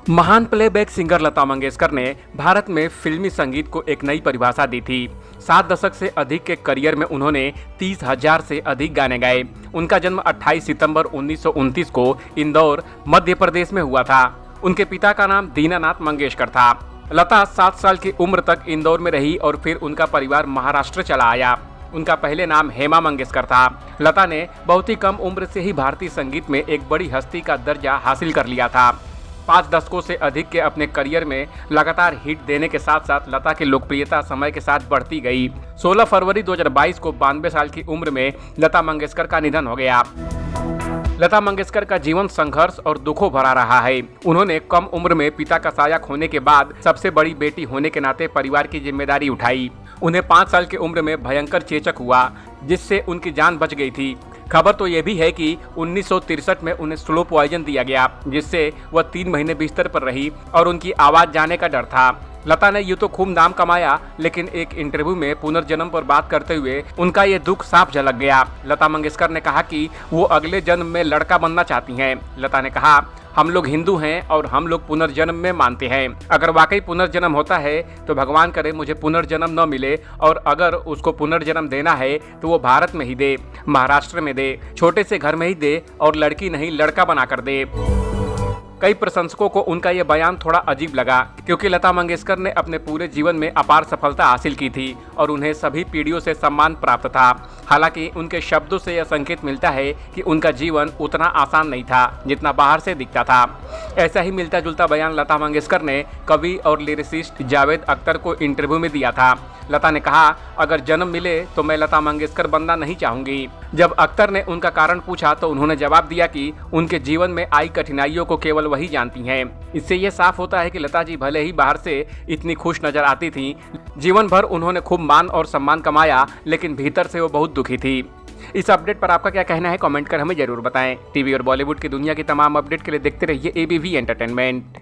महान playback singer Lata Mangeshkar ने भारत में फिल्मी संगीत को एक नई परिभाषा दी थी। 7 दशक से अधिक के करियर में उन्होंने 30,000 से अधिक गाने गाए। उनका जन्म 28 सितंबर 1929 को इंदौर, मध्य प्रदेश में हुआ था। उनके पिता का नाम दीनानाथ मंगेशकर था। लता 7 साल की उम्र तक इंदौर में रही और फिर उनका परिवार महाराष्ट्र चला आया। उनका पहले नाम हेमा मंगेशकर था। लता ने बहुत ही कम उम्र से ही भारतीय संगीत में एक बड़ी हस्ती का दर्जा हासिल कर लिया था। 5 दशकों से अधिक के अपने करियर में लगातार हिट देने के साथ साथ लता की लोकप्रियता समय के साथ बढ़ती गई। 16 फरवरी 2022 को 92 साल की उम्र में लता मंगेशकर का निधन हो गया। लता मंगेशकर का जीवन संघर्ष और दुखों भरा रहा है। उन्होंने कम उम्र में पिता का साया खोने के बाद सबसे बड़ी बेटी होने के नाते परिवार की जिम्मेदारी उठाई। उन्हें 5 साल की उम्र में भयंकर चेचक हुआ, जिससे उनकी जान बच गई थी। खबर तो ये भी है कि 1963 में उन्हें स्लो पॉइजन दिया गया, जिससे वह 3 महीने बिस्तर पर रही और उनकी आवाज जाने का डर था। लता ने यूं तो खूब नाम कमाया, लेकिन एक इंटरव्यू में पुनर्जन्म पर बात करते हुए उनका ये दुख साफ झलक गया। लता मंगेशकर ने कहा कि वो अगले जन्म में लड़का बनना चाहती हैं। लता ने कहा, हम लोग हिंदू हैं और हम लोग पुनर्जन्म में मानते हैं। अगर वाकई पुनर्जन्म होता है तो भगवान करे मुझे पुनर्जन्म न मिले, और अगर उसको पुनर्जन्म देना है तो वो भारत में ही दे, महाराष्ट्र में दे, छोटे से घर में ही दे और लड़की नहीं लड़का बनाकर दे। कई प्रशंसकों को उनका यह बयान थोड़ा अजीब लगा, क्योंकि लता मंगेशकर ने अपने पूरे जीवन में अपार सफलता हासिल की थी और उन्हें सभी पीढ़ियों से सम्मान प्राप्त था। हालांकि उनके शब्दों से यह संकेत मिलता है कि उनका जीवन उतना आसान नहीं था जितना बाहर से दिखता था। ऐसा ही मिलता जुलता बयान लता मंगेशकर ने कवि और लिरिसिस्ट जावेद अख्तर को इंटरव्यू में दिया था। लता ने कहा, अगर जन्म मिले तो मैं लता मंगेशकर बनना नहीं चाहूंगी। जब अख्तर ने उनका कारण पूछा तो उन्होंने जवाब दिया कि उनके जीवन में आई कठिनाइयों को केवल वही जानती हैं। इससे यह साफ होता है कि लता जी भले ही बाहर से इतनी खुश नजर आती थीं, जीवन भर उन्होंने खूब मान और सम्मान कमाया, लेकिन भीतर से वो बहुत दुखी थी। इस अपडेट पर आपका क्या कहना है, कमेंट कर हमें जरूर बताएं। टीवी और बॉलीवुड की दुनिया की तमाम अपडेट के लिए देखते रहिए एबीपी एंटरटेनमेंट।